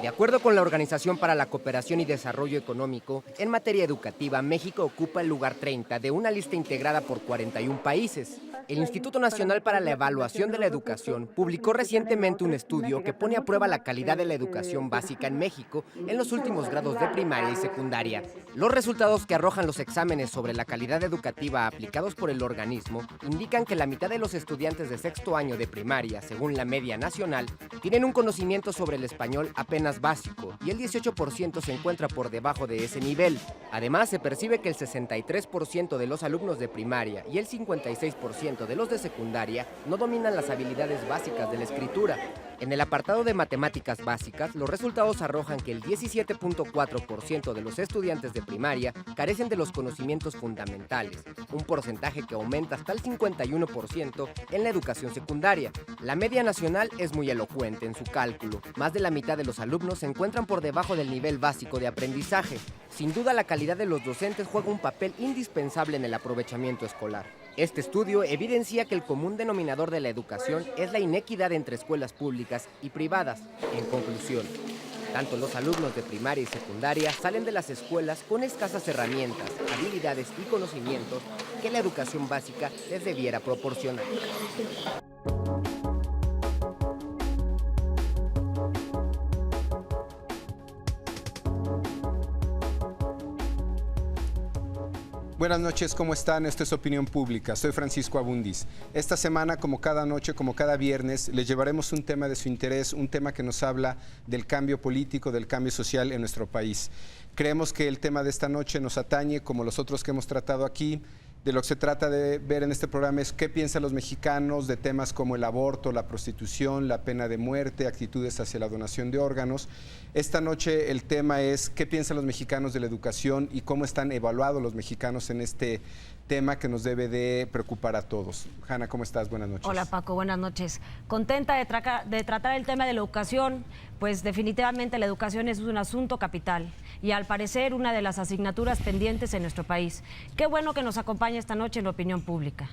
De acuerdo con la Organización para la Cooperación y Desarrollo Económico, en materia educativa, México ocupa el lugar 30 de una lista integrada por 41 países. El Instituto Nacional para la Evaluación de la Educación publicó recientemente un estudio que pone a prueba la calidad de la educación básica en México en los últimos grados de primaria y secundaria. Los resultados que arrojan los exámenes sobre la calidad educativa aplicados por el organismo indican que la mitad de los estudiantes de sexto año de primaria, según la media nacional, tienen un conocimiento sobre el español apenas básico y el 18% se encuentra por debajo de ese nivel. Además, se percibe que el 63% de los alumnos de primaria y el 56% de los de secundaria no dominan las habilidades básicas de la escritura. En el apartado de matemáticas básicas, los resultados arrojan que el 17.4% de los estudiantes de primaria carecen de los conocimientos fundamentales, un porcentaje que aumenta hasta el 51% en la educación secundaria. La media nacional es muy elocuente en su cálculo. Más de la mitad de los alumnos se encuentran por debajo del nivel básico de aprendizaje. Sin duda, la calidad de los docentes juega un papel indispensable en el aprovechamiento escolar. Este estudio evidencia que el común denominador de la educación es la inequidad entre escuelas públicas y privadas. En conclusión, tanto los alumnos de primaria y secundaria salen de las escuelas con escasas herramientas, habilidades y conocimientos que la educación básica les debiera proporcionar. Buenas noches, ¿cómo están? Esto es Opinión Pública. Soy Francisco Abundis. Esta semana, como cada noche, como cada viernes, les llevaremos un tema de su interés, un tema que nos habla del cambio político, del cambio social en nuestro país. Creemos que el tema de esta noche nos atañe, como los otros que hemos tratado aquí. De lo que se trata de ver en este programa es qué piensan los mexicanos de temas como el aborto, la prostitución, la pena de muerte, actitudes hacia la donación de órganos. Esta noche el tema es qué piensan los mexicanos de la educación y cómo están evaluados los mexicanos en este tema que nos debe de preocupar a todos. Hanna, ¿cómo estás? Buenas noches. Hola Paco, buenas noches. Contenta de tratar el tema de la educación, pues definitivamente la educación es un asunto capital y al parecer una de las asignaturas pendientes en nuestro país. Qué bueno que nos acompaña esta noche en la Opinión Pública.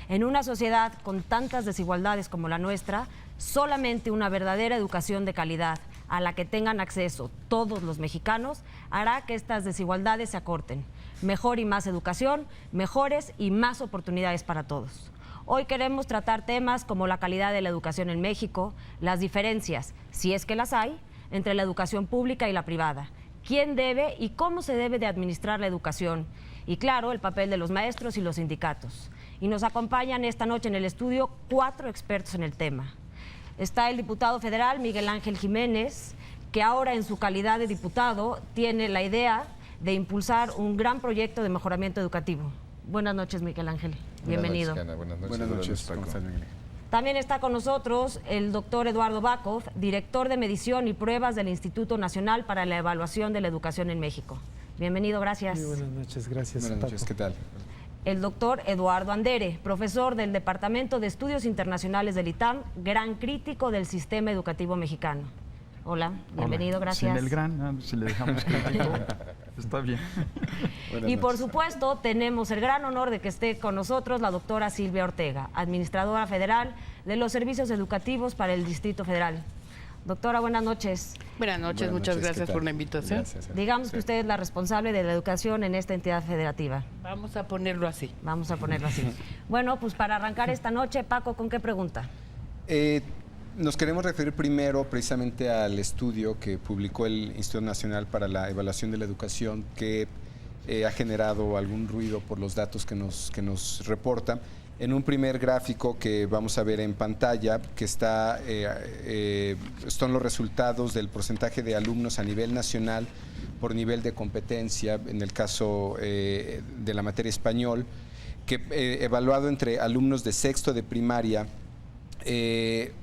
En una sociedad con tantas desigualdades como la nuestra, solamente una verdadera educación de calidad a la que tengan acceso todos los mexicanos hará que estas desigualdades se acorten. Mejor y más educación, mejores y más oportunidades para todos. Hoy queremos tratar temas como la calidad de la educación en México, las diferencias, si es que las hay, entre la educación pública y la privada, quién debe y cómo se debe de administrar la educación y, claro, el papel de los maestros y los sindicatos. Y nos acompañan esta noche en el estudio 4 expertos en el tema. Está el diputado federal Miguel Ángel Jiménez, que ahora en su calidad de diputado tiene la idea de impulsar un gran proyecto de mejoramiento educativo. Buenas noches, Miguel Ángel. Bienvenido. Buenas noches, Paco. También está con nosotros el doctor Eduardo Bakov, director de medición y pruebas del Instituto Nacional para la Evaluación de la Educación en México. Bienvenido, gracias. Muy buenas noches, gracias. Buenas noches, Paco. ¿qué tal? El doctor Eduardo Andere, profesor del Departamento de Estudios Internacionales del ITAM, gran crítico del sistema educativo mexicano. Hola, bienvenido, Hola. gracias. Sin el gran, si le dejamos crítico, está bien. Y por supuesto, tenemos el gran honor de que esté con nosotros la doctora Silvia Ortega, administradora federal de los servicios educativos para el Distrito Federal. Doctora, buenas noches. Buenas noches, muchas gracias por la invitación. Gracias. Digamos que usted es la responsable de la educación en esta entidad federativa. Vamos a ponerlo así. Vamos a ponerlo así. Bueno, pues para arrancar esta noche, Paco, ¿con qué pregunta? Nos queremos referir primero precisamente al estudio que publicó el Instituto Nacional para la Evaluación de la Educación, que ha generado algún ruido por los datos que nos reporta. En un primer gráfico que vamos a ver en pantalla, que están los resultados del porcentaje de alumnos a nivel nacional por nivel de competencia, en el caso de la materia español, que evaluado entre alumnos de sexto de primaria,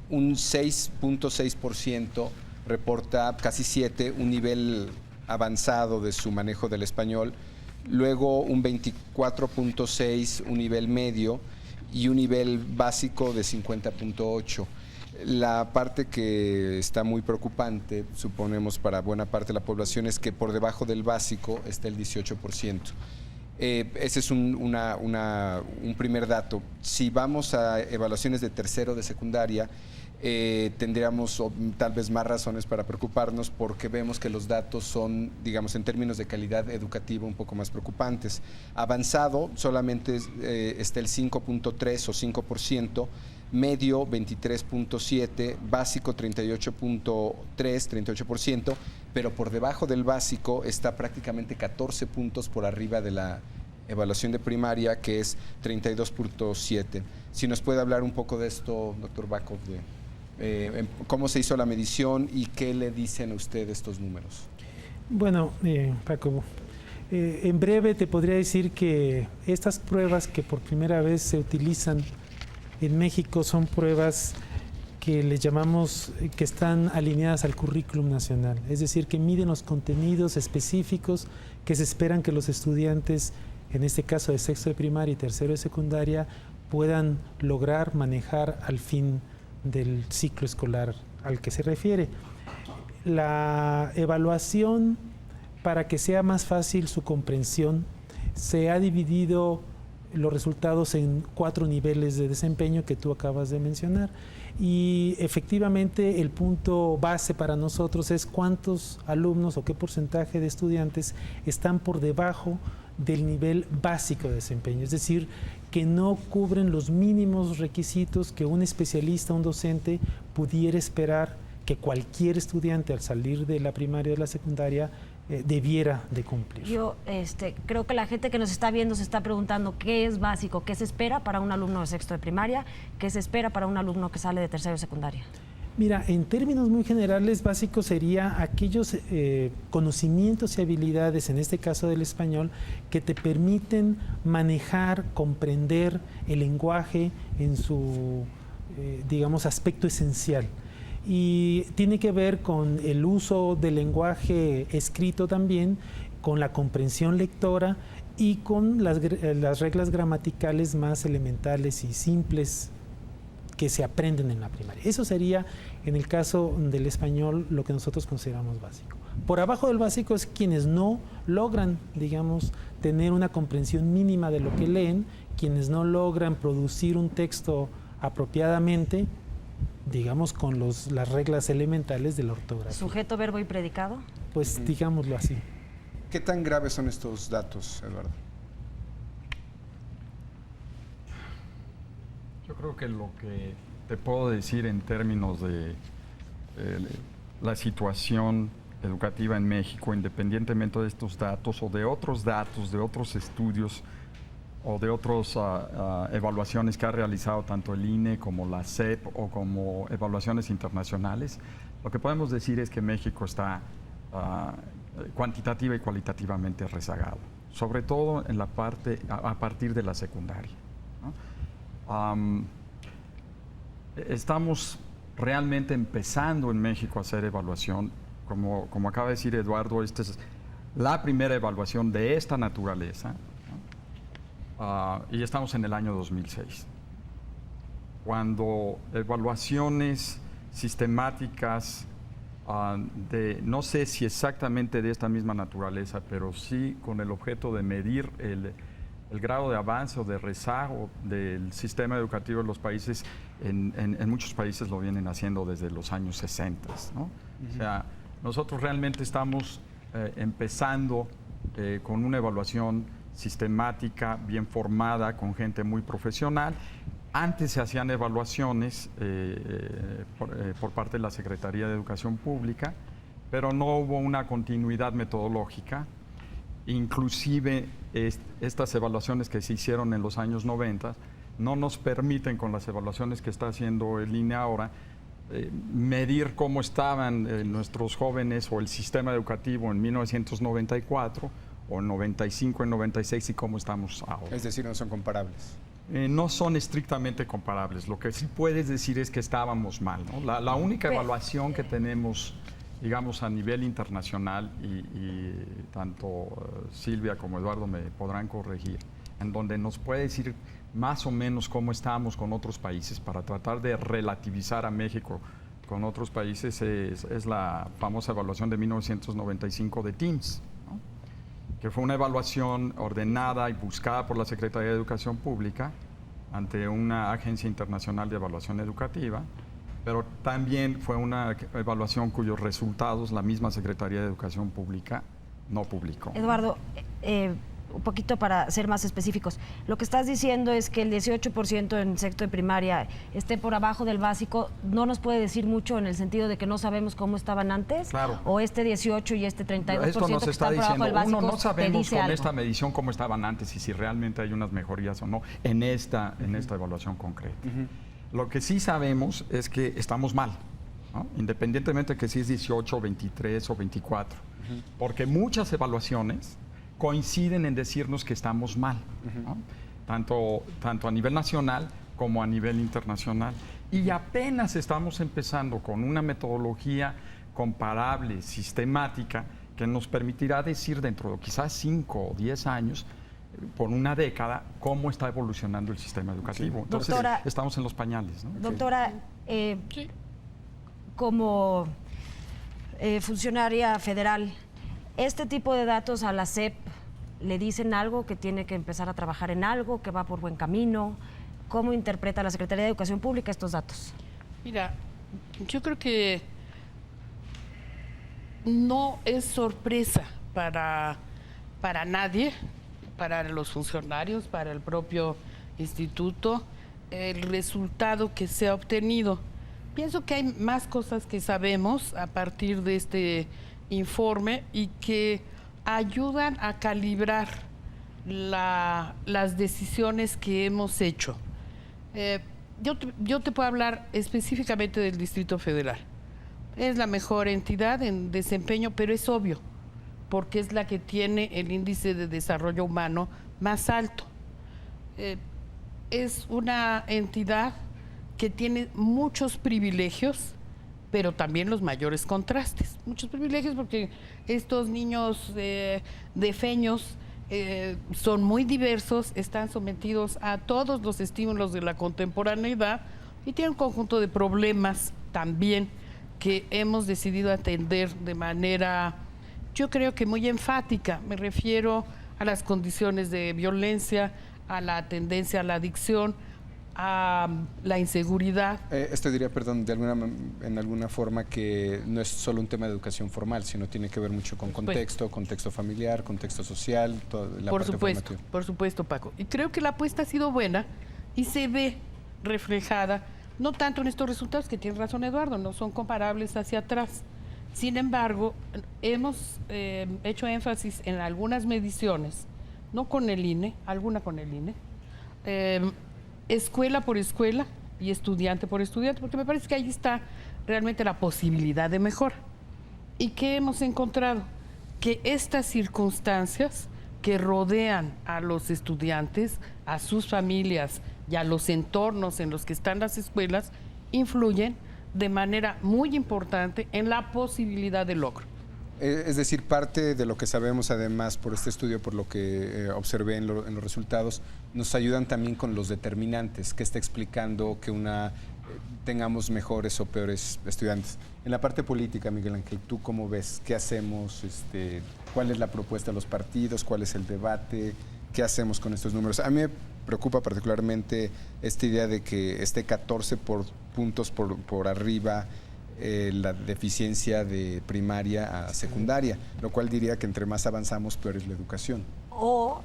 un 6.6% reporta, casi 7, un nivel avanzado de su manejo del español, luego un 24.6, un nivel medio, y un nivel básico de 50.8. La parte que está muy preocupante, suponemos para buena parte de la población, es que por debajo del básico está el 18%. Ese es un primer dato. Si vamos a evaluaciones de tercero de secundaria, tendríamos tal vez más razones para preocuparnos porque vemos que los datos son, digamos, en términos de calidad educativa un poco más preocupantes. Avanzado solamente está el 5.3 o 5%, medio 23.7%, básico 38.3%, pero por debajo del básico está prácticamente 14 puntos por arriba de la evaluación de primaria, que es 32.7%. Si nos puede hablar un poco de esto, doctor Bakov, de cómo se hizo la medición y qué le dicen a usted estos números. Bueno, Paco, en breve te podría decir que estas pruebas que por primera vez se utilizan en México son pruebas que les llamamos que están alineadas al currículum nacional, es decir, que miden los contenidos específicos que se esperan que los estudiantes, en este caso de sexto de primaria y tercero de secundaria, puedan lograr manejar al fin del ciclo escolar al que se refiere. La evaluación, para que sea más fácil su comprensión, se ha dividido los resultados en 4 niveles de desempeño que tú acabas de mencionar. Y efectivamente el punto base para nosotros es cuántos alumnos o qué porcentaje de estudiantes están por debajo del nivel básico de desempeño, es decir, que no cubren los mínimos requisitos que un especialista, un docente pudiera esperar que cualquier estudiante al salir de la primaria o de la secundaria debiera de cumplir. Yo creo que la gente que nos está viendo se está preguntando qué es básico, qué se espera para un alumno de sexto de primaria, qué se espera para un alumno que sale de tercero de secundaria. Mira, en términos muy generales, básico sería aquellos conocimientos y habilidades, en este caso del español, que te permiten manejar, comprender el lenguaje en su, digamos, aspecto esencial. Y tiene que ver con el uso del lenguaje escrito también, con la comprensión lectora y con las reglas gramaticales más elementales y simples que se aprenden en la primaria. Eso sería, en el caso del español, lo que nosotros consideramos básico. Por abajo del básico es quienes no logran, digamos, tener una comprensión mínima de lo que leen, quienes no logran producir un texto apropiadamente, digamos, con las reglas elementales de la ortografía. ¿Sujeto, verbo y predicado? Pues digámoslo así. ¿Qué tan graves son estos datos, Eduardo? Yo creo que lo que te puedo decir en términos de la situación educativa en México, independientemente de estos datos o de otros datos, de otros estudios o de otras evaluaciones que ha realizado tanto el INE como la SEP o como evaluaciones internacionales, lo que podemos decir es que México está cuantitativa y cualitativamente rezagado, sobre todo en la parte a partir de la secundaria, ¿no? Estamos realmente empezando en México a hacer evaluación. Como acaba de decir Eduardo, esta es la primera evaluación de esta naturaleza, ¿no? Y estamos en el año 2006. Cuando evaluaciones sistemáticas no sé si exactamente de esta misma naturaleza, pero sí con el objeto de medir el grado de avance o de rezago del sistema educativo de los países, en muchos países lo vienen haciendo desde los años 60, ¿no? O sea, nosotros realmente estamos empezando con una evaluación sistemática, bien formada, con gente muy profesional. Antes se hacían evaluaciones por parte de la Secretaría de Educación Pública, pero no hubo una continuidad metodológica. Inclusive estas evaluaciones que se hicieron en los años 90 no nos permiten, con las evaluaciones que está haciendo el INE ahora, medir cómo estaban nuestros jóvenes o el sistema educativo en 1994 o en 95, en 96 y cómo estamos ahora. Es decir, no son comparables. No son estrictamente comparables. Lo que sí puedes decir es que estábamos mal, ¿no? La única evaluación que tenemos, digamos, a nivel internacional, y tanto Silvia como Eduardo me podrán corregir, en donde nos puede decir más o menos cómo estamos con otros países para tratar de relativizar a México con otros países, es la famosa evaluación de 1995 de TIMSS, ¿no? Que fue una evaluación ordenada y buscada por la Secretaría de Educación Pública ante una agencia internacional de evaluación educativa, pero también fue una evaluación cuyos resultados la misma Secretaría de Educación Pública no publicó. Eduardo, un poquito para ser más específicos, lo que estás diciendo es que el 18% en sexto de primaria esté por abajo del básico, ¿no nos puede decir mucho en el sentido de que no sabemos cómo estaban antes? Claro. ¿O este 18 y este 32% Esto nos que está están por abajo diciendo, del básico uno, no sabemos con algo? esta medición cómo estaban antes y si realmente hay unas mejorías o no en esta evaluación concreta. Lo que sí sabemos es que estamos mal, ¿no? Independientemente de que si es 18, 23 o 24, porque muchas evaluaciones coinciden en decirnos que estamos mal, ¿no? tanto a nivel nacional como a nivel internacional. Y apenas estamos empezando con una metodología comparable, sistemática, que nos permitirá decir dentro de quizás 5 o 10 años, por una década, cómo está evolucionando el sistema educativo. Entonces, Doctora, estamos en los pañales, ¿no? Doctora, como funcionaria federal, ¿este tipo de datos a la SEP le dicen algo, que tiene que empezar a trabajar en algo, que va por buen camino? ¿Cómo interpreta la Secretaría de Educación Pública estos datos? Mira, yo creo que no es sorpresa para nadie, para los funcionarios, para el propio instituto, el resultado que se ha obtenido. Pienso que hay más cosas que sabemos a partir de este informe y que ayudan a calibrar las decisiones que hemos hecho. Yo te puedo hablar específicamente del Distrito Federal. Es la mejor entidad en desempeño, pero es obvio, porque es la que tiene el índice de desarrollo humano más alto. Es una entidad que tiene muchos privilegios, pero también los mayores contrastes. Muchos privilegios porque estos niños defeños son muy diversos, están sometidos a todos los estímulos de la contemporaneidad y tienen un conjunto de problemas también que hemos decidido atender de manera, yo creo que muy enfática. Me refiero a las condiciones de violencia, a la tendencia a la adicción, a la inseguridad. Esto diría, perdón, en alguna forma que no es solo un tema de educación formal, sino tiene que ver mucho con contexto familiar, contexto social, toda la parte formativa. Por supuesto, Paco. Y creo que la apuesta ha sido buena y se ve reflejada, no tanto en estos resultados, que tiene razón Eduardo, no son comparables hacia atrás. Sin embargo, hemos hecho énfasis en algunas mediciones, no con el INE, alguna con el INE, escuela por escuela y estudiante por estudiante, porque me parece que ahí está realmente la posibilidad de mejora. ¿Y qué hemos encontrado? Que estas circunstancias que rodean a los estudiantes, a sus familias y a los entornos en los que están las escuelas, influyen de manera muy importante en la posibilidad de logro. Es decir, parte de lo que sabemos además por este estudio, por lo que observé en los resultados, nos ayudan también con los determinantes que está explicando que tengamos mejores o peores estudiantes. En la parte política, Miguel Ángel, ¿tú cómo ves? ¿Qué hacemos? ¿Cuál es la propuesta de los partidos? ¿Cuál es el debate? ¿Qué hacemos con estos números? A mí me preocupa particularmente esta idea de que esté 14 puntos por arriba la deficiencia de primaria a secundaria, lo cual diría que entre más avanzamos, peor es la educación. O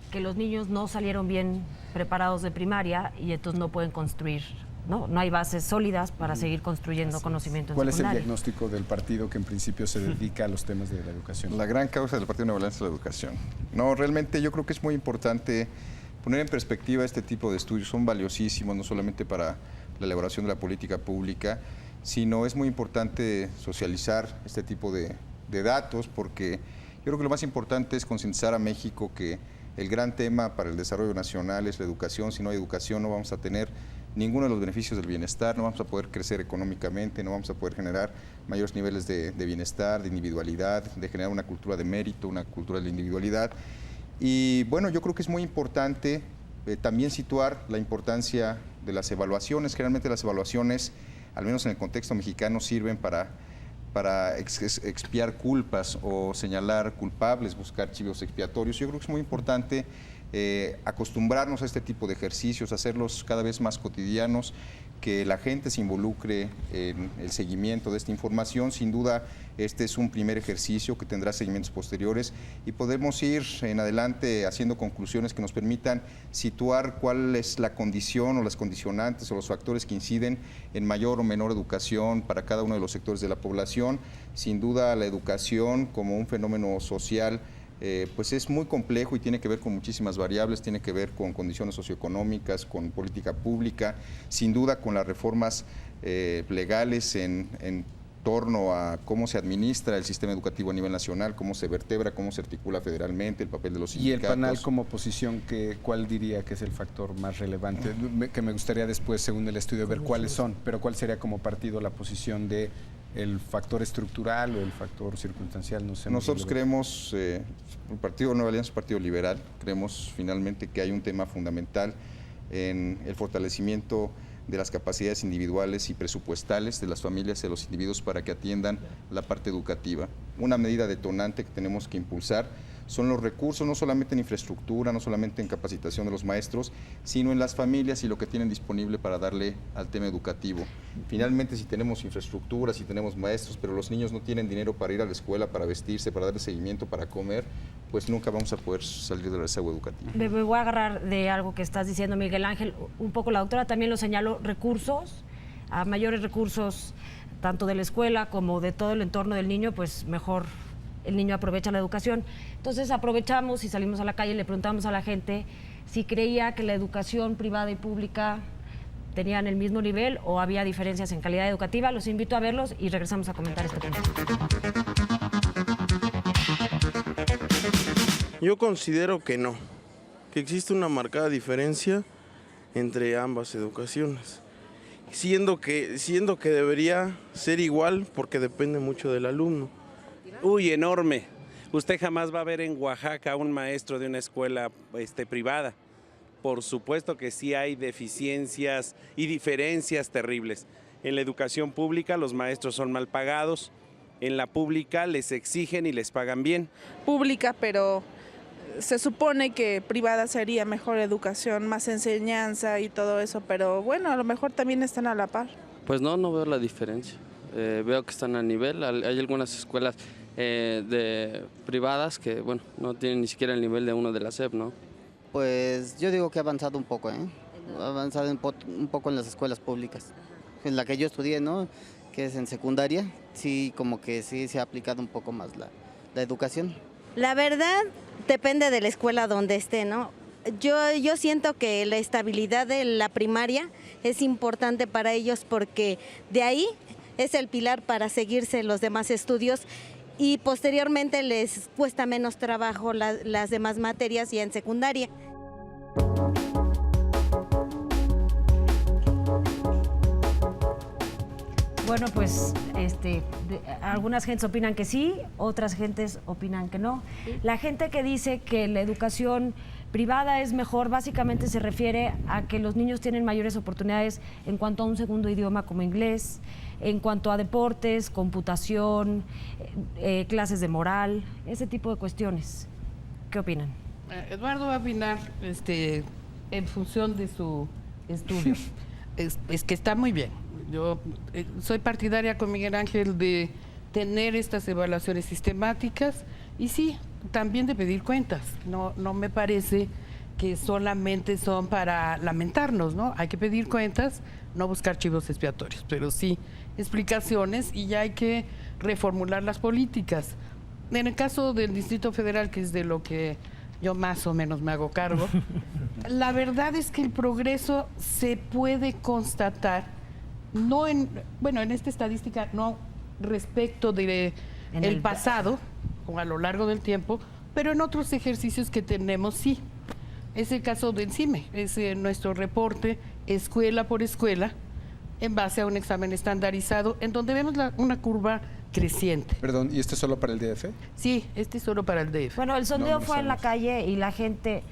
que los niños no salieron bien preparados de primaria y entonces no pueden construir, no hay bases sólidas para seguir construyendo conocimiento en ¿Cuál secundaria? es el diagnóstico del partido que en principio se dedica a los temas de la educación? La gran causa del Partido Nueva Alianza es la educación. No, realmente yo creo que es muy importante poner en perspectiva este tipo de estudios. Son valiosísimos, no solamente para la elaboración de la política pública, sino es muy importante socializar este tipo de datos, porque yo creo que lo más importante es concientizar a México que el gran tema para el desarrollo nacional es la educación. Si no hay educación no vamos a tener ninguno de los beneficios del bienestar, no vamos a poder crecer económicamente, no vamos a poder generar mayores niveles de bienestar, de individualidad, de generar una cultura de mérito, una cultura de la individualidad. Y bueno, yo creo que es muy importante también situar la importancia de las evaluaciones. Generalmente las evaluaciones, al menos en el contexto mexicano, sirven para expiar culpas o señalar culpables, buscar chivos expiatorios. Yo creo que es muy importante acostumbrarnos a este tipo de ejercicios, hacerlos cada vez más cotidianos, que la gente se involucre en el seguimiento de esta información. Sin duda, este es un primer ejercicio que tendrá seguimientos posteriores y podemos ir en adelante haciendo conclusiones que nos permitan situar cuál es la condición o las condicionantes o los factores que inciden en mayor o menor educación para cada uno de los sectores de la población. Sin duda, la educación como un fenómeno social pues es muy complejo y tiene que ver con muchísimas variables, tiene que ver con condiciones socioeconómicas, con política pública, sin duda con las reformas legales en torno a cómo se administra el sistema educativo a nivel nacional, cómo se vertebra, cómo se articula federalmente, el papel de los sindicatos. Y el PANAL como oposición, ¿cuál diría que es el factor más relevante? Que me gustaría después, según el estudio, ver cuáles son, pero ¿cuál sería como partido la posición de el factor estructural o el factor circunstancial? No sé. Nosotros creemos, el Partido Nueva Alianza es un partido liberal, creemos finalmente que hay un tema fundamental en el fortalecimiento de las capacidades individuales y presupuestales de las familias y de los individuos para que atiendan la parte educativa. Una medida detonante que tenemos que impulsar son los recursos, no solamente en infraestructura, no solamente en capacitación de los maestros, sino en las familias y lo que tienen disponible para darle al tema educativo. Finalmente, si tenemos infraestructura, si tenemos maestros, pero los niños no tienen dinero para ir a la escuela, para vestirse, para darle seguimiento, para comer, pues nunca vamos a poder salir del rezago educativo. Me voy a agarrar de algo que estás diciendo, Miguel Ángel. Un poco la doctora también lo señaló, recursos, a mayores recursos, tanto de la escuela como de todo el entorno del niño, pues mejor el niño aprovecha la educación. Entonces aprovechamos y salimos a la calle y le preguntamos a la gente si creía que la educación privada y pública tenían el mismo nivel o había diferencias en calidad educativa. Los invito a verlos y regresamos a comentar este tema. Yo considero que no, que existe una marcada diferencia entre ambas educaciones, siendo que debería ser igual porque depende mucho del alumno. Uy, enorme. Usted jamás va a ver en Oaxaca un maestro de una escuela privada. Por supuesto que sí hay deficiencias y diferencias terribles. En la educación pública los maestros son mal pagados, en la pública les exigen y les pagan bien. Pública, pero se supone que privada sería mejor educación, más enseñanza y todo eso, pero bueno, a lo mejor también están a la par. Pues no veo la diferencia. Veo que están a nivel. Hay algunas escuelas privadas que, bueno, no tienen ni siquiera el nivel de uno de la SEP, ¿no? Pues yo digo que ha avanzado un poco, ha avanzado un poco en las escuelas públicas. En la que yo estudié, ¿no? Que es en secundaria, sí, como que sí se ha aplicado un poco más la educación. La verdad, depende de la escuela donde esté, ¿no? Yo siento que la estabilidad de la primaria es importante para ellos porque de ahí es el pilar para seguirse los demás estudios y posteriormente les cuesta menos trabajo las demás materias ya en secundaria. Bueno, pues algunas gentes opinan que sí, otras gentes opinan que no. La gente que dice que la educación privada es mejor, básicamente se refiere a que los niños tienen mayores oportunidades en cuanto a un segundo idioma como inglés, en cuanto a deportes, computación, clases de moral, ese tipo de cuestiones. ¿Qué opinan? Eduardo va a opinar en función de su estudio. Es que está muy bien. Yo soy partidaria con Miguel Ángel de tener estas evaluaciones sistemáticas y sí, también de pedir cuentas. No me parece que solamente son para lamentarnos, ¿no? Hay que pedir cuentas, no buscar chivos expiatorios, pero sí explicaciones y ya hay que reformular las políticas. En el caso del Distrito Federal, que es de lo que yo más o menos me hago cargo, la verdad es que el progreso se puede constatar, no en esta estadística, no respecto de el pasado o a lo largo del tiempo, pero en otros ejercicios que tenemos sí. Es el caso del CIME, es nuestro reporte escuela por escuela en base a un examen estandarizado en donde vemos una curva creciente. Perdón, ¿y este es solo para el DF? Sí, este es solo para el DF. Bueno, el sondeo fue en la calle y la gente,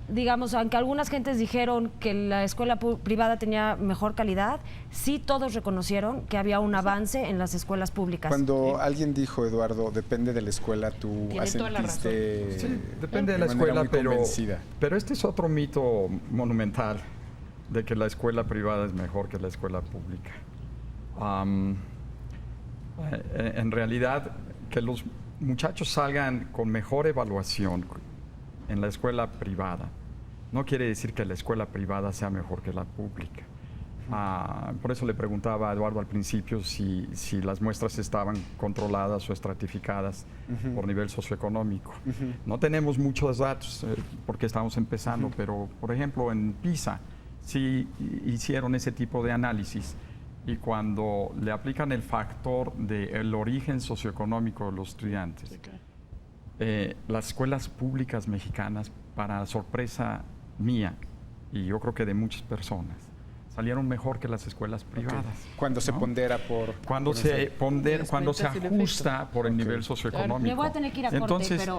digamos, aunque algunas gentes dijeron que la escuela privada tenía mejor calidad, sí todos reconocieron que había un avance en las escuelas públicas. Cuando alguien dijo, Eduardo, depende de la escuela, tú asentiste. Sí, depende de la escuela, pero este es otro mito monumental. de que la escuela privada es mejor que la escuela pública. En realidad, que los muchachos salgan con mejor evaluación en la escuela privada no quiere decir que la escuela privada sea mejor que la pública. Por eso le preguntaba a Eduardo al principio si las muestras estaban controladas o estratificadas por nivel socioeconómico. No tenemos muchos datos porque estamos empezando, pero por ejemplo en PISA sí hicieron ese tipo de análisis y cuando le aplican el factor del origen socioeconómico de los estudiantes, las escuelas públicas mexicanas, para sorpresa mía y yo creo que de muchas personas, salieron mejor que las escuelas privadas. Cuando se pondera por... Cuando se ajusta por el nivel socioeconómico. Me voy a tener que ir a corte, entonces,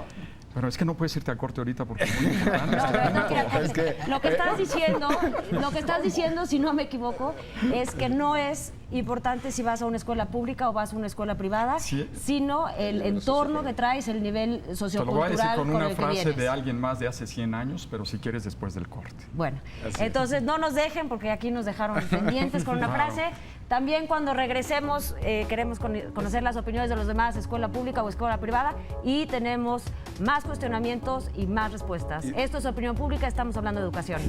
pero es que no puedes irte a corte ahorita porque es muy importante. Lo que estás diciendo, si no me equivoco, es que no es importante si vas a una escuela pública o vas a una escuela privada, sino el entorno que traes, el nivel sociocultural. Te lo voy a decir con una frase vienes. de alguien más de hace 100 años, pero si quieres después del corte. Bueno, entonces no nos dejen porque aquí nos dejaron pendientes con una frase. También cuando regresemos queremos conocer las opiniones de los demás, escuela pública o escuela privada, y tenemos más cuestionamientos y más respuestas. Esto es Opinión Pública, estamos hablando de educación.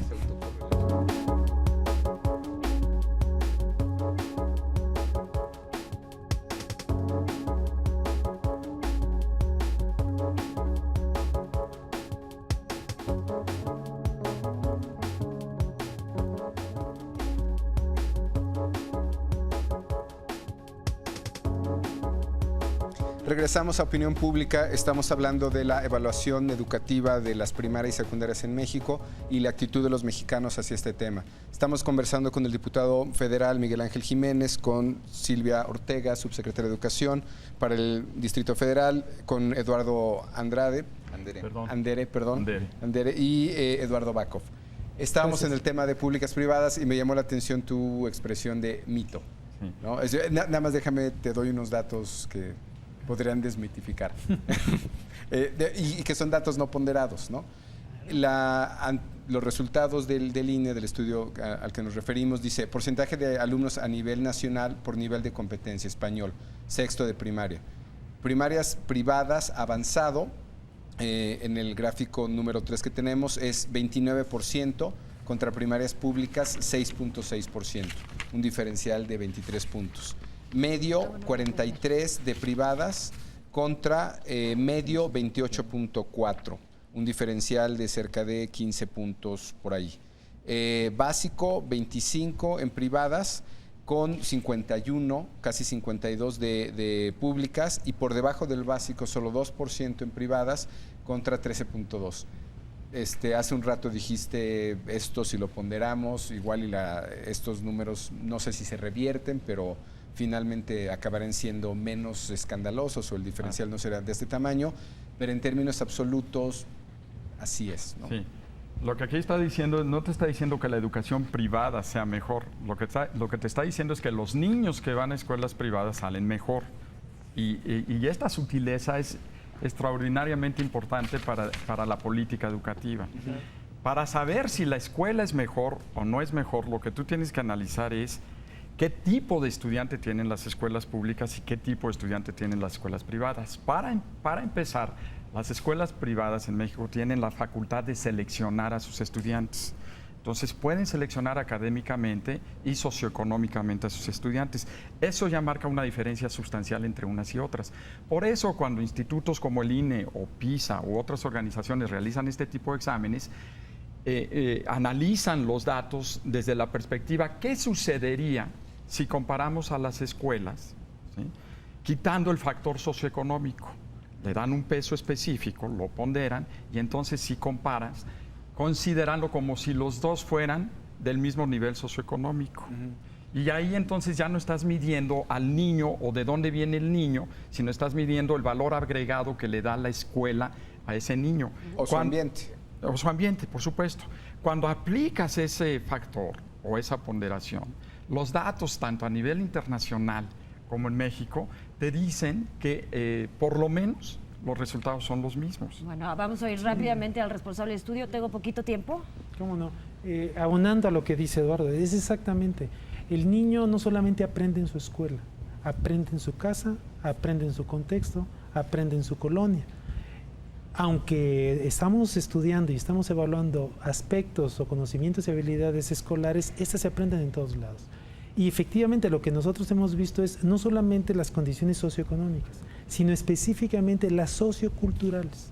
Regresamos a Opinión Pública, estamos hablando de la evaluación educativa de las primarias y secundarias en México y la actitud de los mexicanos hacia este tema. Estamos conversando con el diputado federal Miguel Ángel Jiménez, con Silvia Ortega, subsecretaria de Educación para el Distrito Federal, con Eduardo Andere y Eduardo Bakov. Estábamos en el tema de públicas privadas y me llamó la atención tu expresión de mito, ¿no? Nada más déjame, te doy unos datos que podrían desmitificar y que son datos no ponderados, ¿no? Los resultados del INE, del estudio al que nos referimos, dice porcentaje de alumnos a nivel nacional por nivel de competencia español, sexto de primaria. Primarias privadas avanzado, en el gráfico número 3 que tenemos, es 29%, contra primarias públicas 6.6%, un diferencial de 23 puntos. Medio 43 de privadas contra medio 28.4, un diferencial de cerca de 15 puntos por ahí. Básico 25 en privadas con 51, casi 52 de públicas, y por debajo del básico solo 2% en privadas contra 13.2. Hace un rato dijiste esto, si lo ponderamos, igual y estos números no sé si se revierten, pero finalmente acabarán siendo menos escandalosos o el diferencial no será de este tamaño, pero en términos absolutos así es, ¿no? Sí. Lo que aquí está diciendo, no te está diciendo que la educación privada sea mejor, lo que te está diciendo es que los niños que van a escuelas privadas salen mejor, y esta sutileza es extraordinariamente importante para la política educativa. Para saber si la escuela es mejor o no es mejor, lo que tú tienes que analizar es qué tipo de estudiante tienen las escuelas públicas y qué tipo de estudiante tienen las escuelas privadas. Para empezar, las escuelas privadas en México tienen la facultad de seleccionar a sus estudiantes. Entonces pueden seleccionar académicamente y socioeconómicamente a sus estudiantes. Eso ya marca una diferencia sustancial entre unas y otras. Por eso cuando institutos como el INE o PISA u otras organizaciones realizan este tipo de exámenes, analizan los datos desde la perspectiva ¿qué sucedería si comparamos a las escuelas, ¿sí?, quitando el factor socioeconómico? Le dan un peso específico, lo ponderan, y entonces si comparas, considerando como si los dos fueran del mismo nivel socioeconómico. Y ahí entonces ya no estás midiendo al niño o de dónde viene el niño, sino estás midiendo el valor agregado que le da la escuela a ese niño. O su ambiente. O su ambiente, por supuesto. Cuando aplicas ese factor o esa ponderación, los datos, tanto a nivel internacional como en México, te dicen que por lo menos los resultados son los mismos. Bueno, vamos a ir rápidamente al responsable de estudio. ¿Tengo poquito tiempo? ¿Cómo no? abonando a lo que dice Eduardo, es exactamente, el niño no solamente aprende en su escuela, aprende en su casa, aprende en su contexto, aprende en su colonia. Aunque estamos estudiando y estamos evaluando aspectos o conocimientos y habilidades escolares, estas se aprenden en todos lados. Y efectivamente lo que nosotros hemos visto es no solamente las condiciones socioeconómicas, sino específicamente las socioculturales.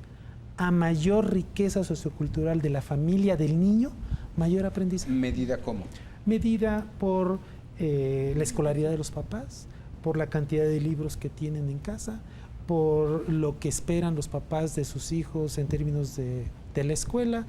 A mayor riqueza sociocultural de la familia del niño, mayor aprendizaje. ¿Medida cómo? Medida por la escolaridad de los papás, por la cantidad de libros que tienen en casa, por lo que esperan los papás de sus hijos en términos de la escuela,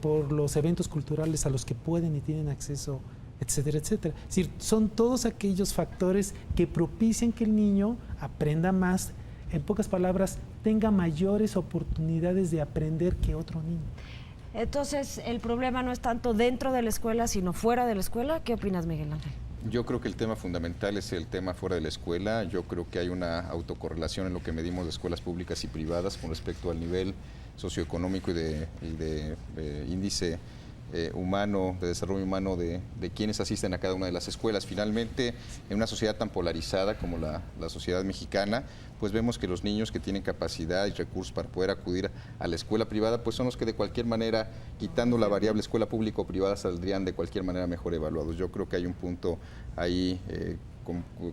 por los eventos culturales a los que pueden y tienen acceso, etcétera, etcétera. Es decir, son todos aquellos factores que propician que el niño aprenda más, en pocas palabras, tenga mayores oportunidades de aprender que otro niño. Entonces, el problema no es tanto dentro de la escuela, sino fuera de la escuela. ¿Qué opinas, Miguel Ángel? Yo creo que el tema fundamental es el tema fuera de la escuela. Yo creo que hay una autocorrelación en lo que medimos de escuelas públicas y privadas con respecto al nivel socioeconómico y de índice humano, de desarrollo humano de quienes asisten a cada una de las escuelas. Finalmente, en una sociedad tan polarizada como la sociedad mexicana, pues vemos que los niños que tienen capacidad y recursos para poder acudir a la escuela privada, pues son los que de cualquier manera, quitando la variable escuela pública o privada, saldrían de cualquier manera mejor evaluados. Yo creo que hay un punto ahí,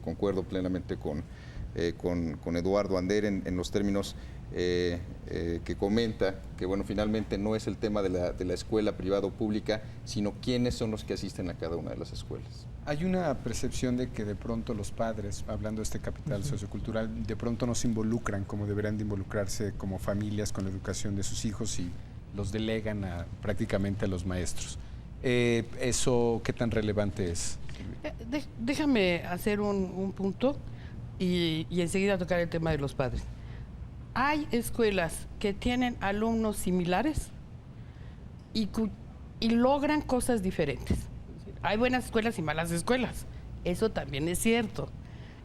concuerdo plenamente con Eduardo Ander en los términos que comenta que, bueno, finalmente no es el tema de la escuela privada o pública, sino quiénes son los que asisten a cada una de las escuelas. Hay una percepción de que de pronto los padres, hablando de este capital sociocultural, de pronto no se involucran como deberían de involucrarse como familias con la educación de sus hijos y los delegan prácticamente a los maestros. ¿Eso qué tan relevante es? Déjame hacer un punto y enseguida tocar el tema de los padres. Hay escuelas que tienen alumnos similares y logran cosas diferentes. Hay buenas escuelas y malas escuelas. Eso también es cierto.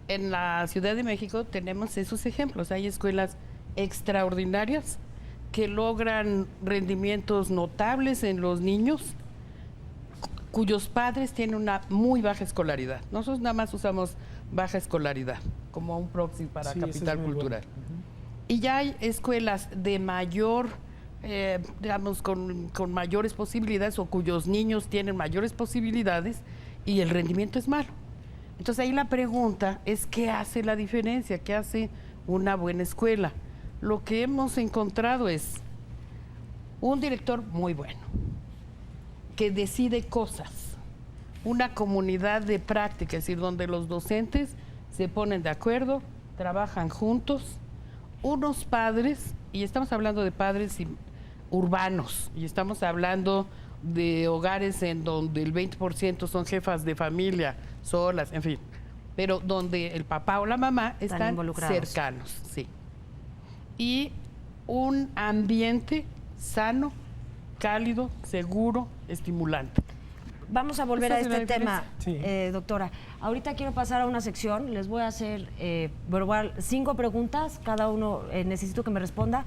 En la Ciudad de México tenemos esos ejemplos. Hay escuelas extraordinarias que logran rendimientos notables en los niños, cuyos padres tienen una muy baja escolaridad. Nosotros nada más usamos baja escolaridad como un proxy para capital cultural. Bueno. Y ya hay escuelas de mayor, digamos, con mayores posibilidades o cuyos niños tienen mayores posibilidades y el rendimiento es malo. Entonces ahí la pregunta es ¿qué hace la diferencia? ¿Qué hace una buena escuela? Lo que hemos encontrado es un director muy bueno, que decide cosas, una comunidad de práctica, es decir, donde los docentes se ponen de acuerdo, trabajan juntos, unos padres, y estamos hablando de padres urbanos, y estamos hablando de hogares en donde el 20% son jefas de familia, solas, en fin, pero donde el papá o la mamá están cercanos, sí. Y un ambiente sano, cálido, seguro, estimulante. Vamos a volver a este tema, doctora. Ahorita quiero pasar a una sección, les voy a hacer 5 preguntas, cada uno necesito que me responda.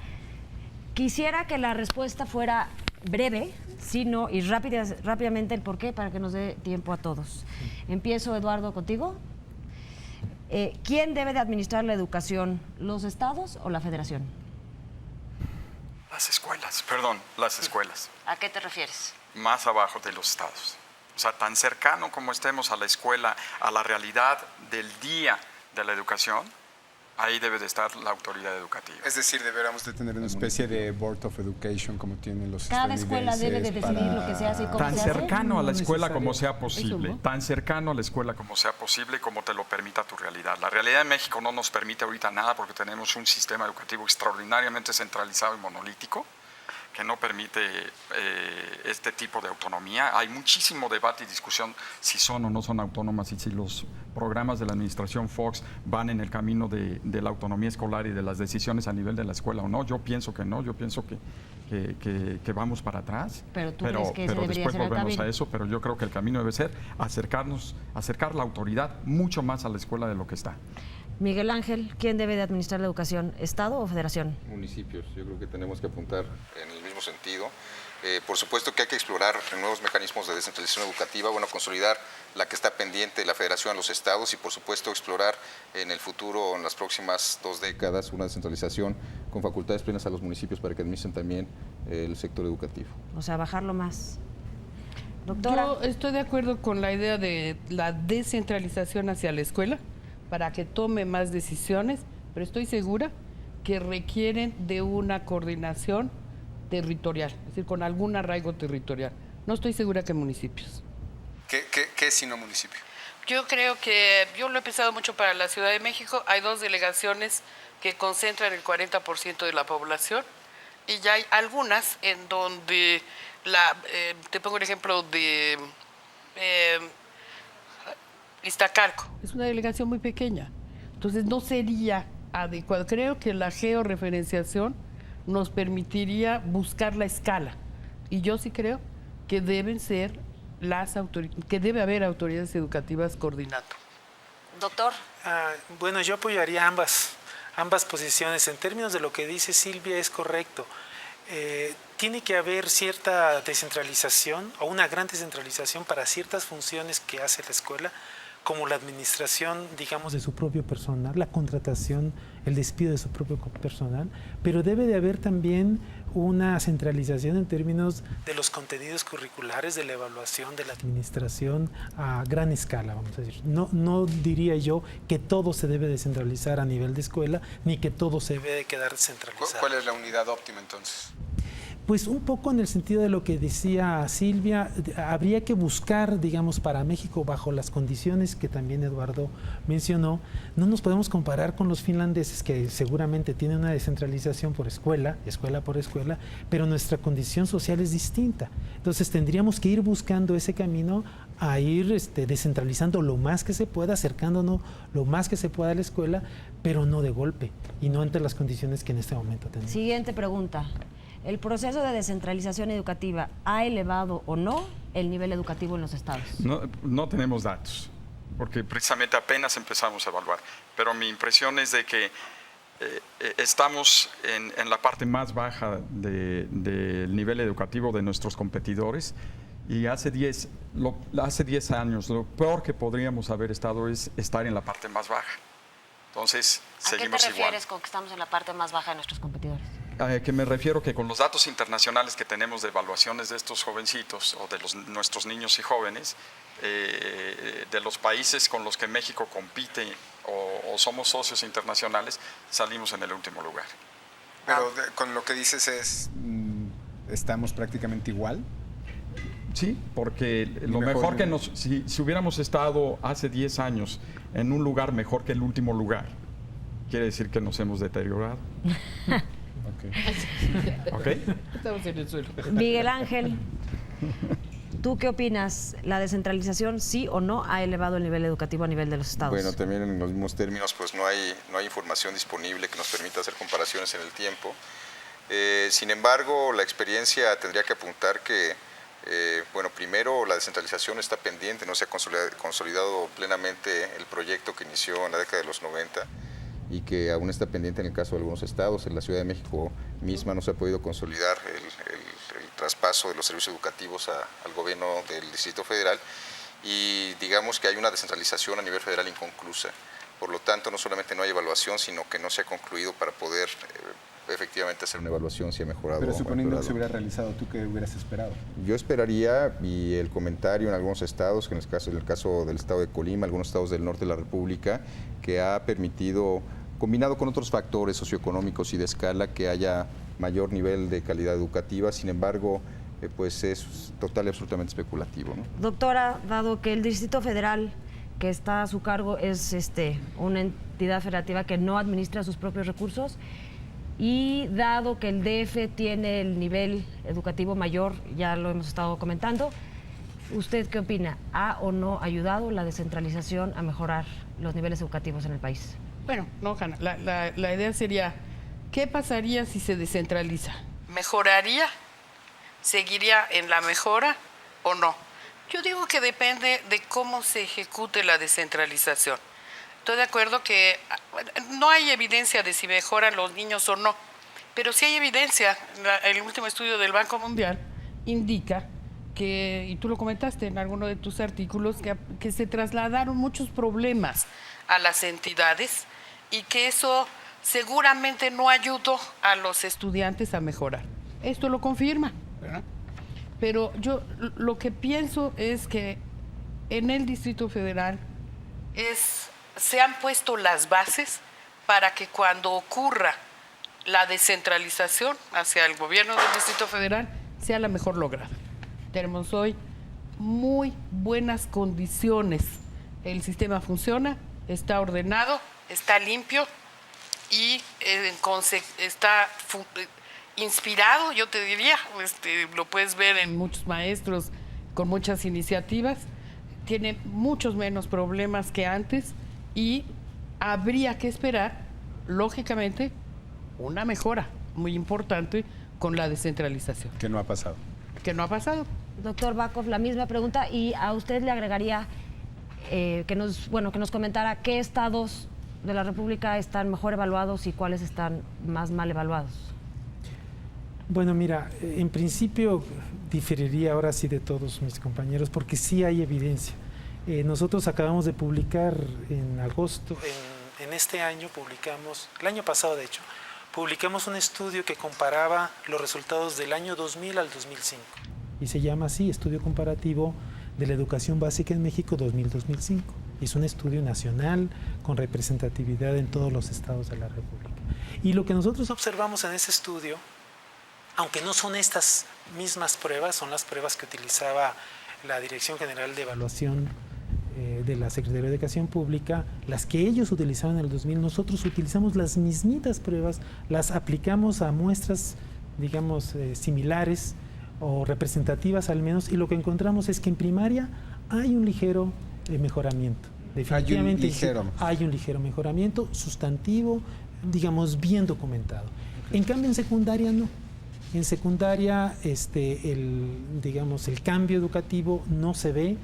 Quisiera que la respuesta fuera breve, sino y rápidamente el porqué para que nos dé tiempo a todos. Empiezo, Eduardo, contigo. ¿Quién debe de administrar la educación, los estados o la federación? Las escuelas. ¿A qué te refieres? Más abajo de los estados. O sea, tan cercano como estemos a la escuela, a la realidad del día de la educación, ahí debe de estar la autoridad educativa. Es decir, deberíamos de tener una especie de Board of Education como tienen los Cada escuela debe de decidir lo que se hace y cómo se hace. Tan cercano a la escuela como sea posible, tan cercano a la escuela como sea posible y como te lo permita tu realidad. La realidad de México no nos permite ahorita nada porque tenemos un sistema educativo extraordinariamente centralizado y monolítico que no permite este tipo de autonomía. Hay muchísimo debate y discusión si son o no son autónomas y si los programas de la administración Fox van en el camino de la autonomía escolar y de las decisiones a nivel de la escuela o no. Yo pienso que no, yo pienso que vamos para atrás. Pero tú crees que pero después ser volvemos a eso, pero yo creo que el camino debe ser acercar la autoridad mucho más a la escuela de lo que está. Miguel Ángel, ¿quién debe de administrar la educación, Estado o Federación? Municipios. Yo creo que tenemos que apuntar en el mismo sentido. Por supuesto que hay que explorar nuevos mecanismos de descentralización educativa, bueno, consolidar la que está pendiente de la Federación a los estados y por supuesto explorar en el futuro, en las próximas 2 décadas, una descentralización con facultades plenas a los municipios para que administren también el sector educativo. O sea, bajarlo más. Doctora. Yo estoy de acuerdo con la idea de la descentralización hacia la escuela para que tome más decisiones, pero estoy segura que requieren de una coordinación territorial, es decir, con algún arraigo territorial. No estoy segura que municipios. ¿Qué es sino municipio? Yo creo que, yo lo he pensado mucho para la Ciudad de México, hay 2 delegaciones que concentran el 40% de la población y ya hay algunas en donde, te pongo el ejemplo de Iztacalco, es una delegación muy pequeña, entonces no sería adecuado. Creo que la georreferenciación nos permitiría buscar la escala y yo sí creo que deben ser que debe haber autoridades educativas coordinando. Doctor. Bueno, yo apoyaría ambas posiciones. En términos de lo que dice Silvia, es correcto. Tiene que haber cierta descentralización o una gran descentralización para ciertas funciones que hace la escuela, como la administración, digamos, de su propio personal, la contratación, el despido de su propio personal, pero debe de haber también una centralización en términos de los contenidos curriculares, de la evaluación, de la administración a gran escala, vamos a decir. No diría yo que todo se debe descentralizar a nivel de escuela, ni que todo se debe de quedar centralizado. ¿Cuál es la unidad óptima entonces? Pues un poco en el sentido de lo que decía Silvia, habría que buscar, digamos, para México, bajo las condiciones que también Eduardo mencionó, no nos podemos comparar con los finlandeses, que seguramente tienen una descentralización por escuela por escuela, pero nuestra condición social es distinta. Entonces tendríamos que ir buscando ese camino a ir descentralizando lo más que se pueda, acercándonos lo más que se pueda a la escuela, pero no de golpe y no entre las condiciones que en este momento tenemos. Siguiente pregunta. ¿El proceso de descentralización educativa ha elevado o no el nivel educativo en los estados? No tenemos datos, porque precisamente apenas empezamos a evaluar. Pero mi impresión es de que estamos en la parte más baja del nivel educativo de nuestros competidores. Y hace 10 años lo peor que podríamos haber estado es estar en la parte más baja. Entonces, seguimos igual. ¿A qué te refieres con que estamos en la parte más baja de nuestros competidores? Que me refiero que con los datos internacionales que tenemos de evaluaciones de estos jovencitos o de nuestros niños y jóvenes, de los países con los que México compite o somos socios internacionales, salimos en el último lugar. Pero con lo que dices ¿estamos prácticamente igual? Sí, porque lo mejor que si hubiéramos estado hace 10 años en un lugar mejor que el último lugar, quiere decir que nos hemos deteriorado. Okay. Estamos en el suelo. Miguel Ángel, ¿tú qué opinas? ¿La descentralización sí o no ha elevado el nivel educativo a nivel de los estados? Bueno, también en los mismos términos, pues no hay información disponible que nos permita hacer comparaciones en el tiempo. Sin embargo, la experiencia tendría que apuntar que, bueno, primero la descentralización está pendiente, no se ha consolidado plenamente el proyecto que inició en la década de los 90. Y que aún está pendiente en el caso de algunos estados. En la Ciudad de México misma no se ha podido consolidar el traspaso de los servicios educativos al gobierno del Distrito Federal y digamos que hay una descentralización a nivel federal inconclusa. Por lo tanto, no solamente no hay evaluación, sino que no se ha concluido para poder efectivamente hacer una evaluación si ha mejorado. Pero suponiendo que se hubiera realizado, ¿tú qué hubieras esperado? Yo esperaría, y el comentario en algunos estados, que en el caso del estado de Colima, algunos estados del norte de la República, que ha permitido, combinado con otros factores socioeconómicos y de escala, que haya mayor nivel de calidad educativa. Sin embargo, pues es total y absolutamente especulativo, ¿no? Doctora, dado que el Distrito Federal que está a su cargo es una entidad federativa que no administra sus propios recursos, y dado que el DF tiene el nivel educativo mayor, ya lo hemos estado comentando, ¿usted qué opina? ¿Ha o no ayudado la descentralización a mejorar los niveles educativos en el país? Bueno, no, Hanna, la idea sería, ¿qué pasaría si se descentraliza? ¿Mejoraría? ¿Seguiría en la mejora o no? Yo digo que depende de cómo se ejecute la descentralización. Estoy de acuerdo que no hay evidencia de si mejoran los niños o no, pero sí hay evidencia, el último estudio del Banco Mundial indica que, y tú lo comentaste en alguno de tus artículos, que se trasladaron muchos problemas a las entidades y que eso seguramente no ayudó a los estudiantes a mejorar. Esto lo confirma, ¿verdad? Pero yo lo que pienso es que en el Distrito Federal se han puesto las bases para que cuando ocurra la descentralización hacia el gobierno del Distrito Federal sea la mejor lograda. Tenemos hoy muy buenas condiciones. El sistema funciona, está ordenado, está limpio y está inspirado, yo te diría. Lo puedes ver en muchos maestros con muchas iniciativas. Tiene muchos menos problemas que antes y habría que esperar, lógicamente, una mejora muy importante con la descentralización. Que no ha pasado. Que no ha pasado. Doctor Bakov, la misma pregunta, y a usted le agregaría que nos comentara qué estados de la República están mejor evaluados y cuáles están más mal evaluados. Bueno, mira, en principio diferiría ahora sí de todos mis compañeros porque sí hay evidencia. Nosotros acabamos de publicar en agosto, en este año publicamos, el año pasado de hecho, publicamos un estudio que comparaba los resultados del año 2000 al 2005. Y se llama así, Estudio Comparativo de la Educación Básica en México 2000-2005. Es un estudio nacional con representatividad en todos los estados de la República. Y lo que nosotros observamos en ese estudio, aunque no son estas mismas pruebas, son las pruebas que utilizaba la Dirección General de Evaluación de la Secretaría de Educación Pública, las que ellos utilizaban en el 2000, nosotros utilizamos las mismitas pruebas, las aplicamos a muestras, digamos, similares o representativas al menos, y lo que encontramos es que en primaria hay un ligero mejoramiento. Definitivamente hay un ligero mejoramiento sustantivo, digamos, bien documentado. En cambio, en secundaria no. En secundaria, el cambio educativo no se ve,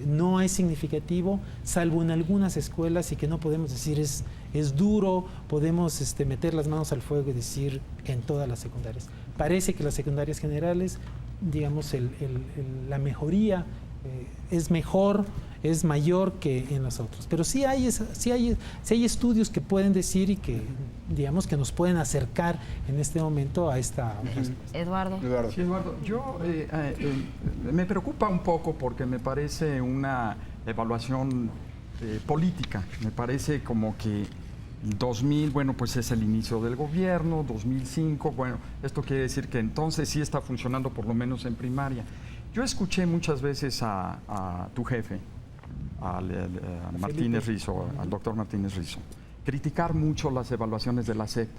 no es significativo, salvo en algunas escuelas, y que no podemos decir es duro, podemos meter las manos al fuego y decir en todas las secundarias. Parece que las secundarias generales, digamos, la mejoría es mejor, es mayor que en las otras. Pero sí hay estudios que pueden decir y que, digamos, que nos pueden acercar en este momento a esta respuesta. Eduardo. Sí, Eduardo. Yo me preocupa un poco porque me parece una evaluación política. Me parece como que 2000, bueno, pues es el inicio del gobierno, 2005, bueno, esto quiere decir que entonces sí está funcionando por lo menos en primaria. Yo escuché muchas veces a tu jefe, al Martínez Rizo, al doctor Martínez Rizo, criticar mucho las evaluaciones de la SEP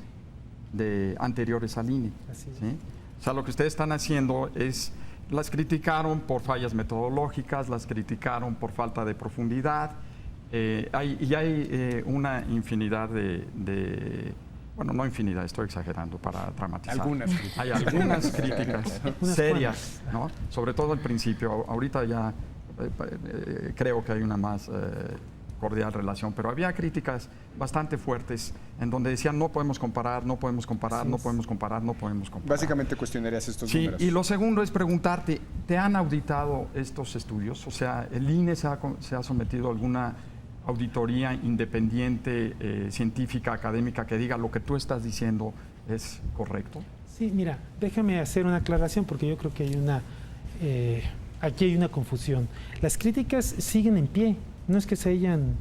de anteriores al INE. ¿Sí? O sea, lo que ustedes están haciendo es, las criticaron por fallas metodológicas, las criticaron por falta de profundidad, hay una infinidad bueno, no infinidad, estoy exagerando para dramatizar. Hay algunas críticas serias, ¿no? Sobre todo al principio. Ahorita ya creo que hay una más cordial relación, pero había críticas bastante fuertes en donde decían no podemos comparar, no podemos comparar, no podemos comparar, no podemos comparar. Básicamente cuestionarías estos números. Y lo segundo es preguntarte, ¿te han auditado estos estudios? O sea, ¿el INE se ha sometido a alguna auditoría independiente, científica, académica, que diga lo que tú estás diciendo es correcto? Sí, mira, déjame hacer una aclaración porque yo creo que hay aquí hay una confusión. Las críticas siguen en pie, no es que se hayan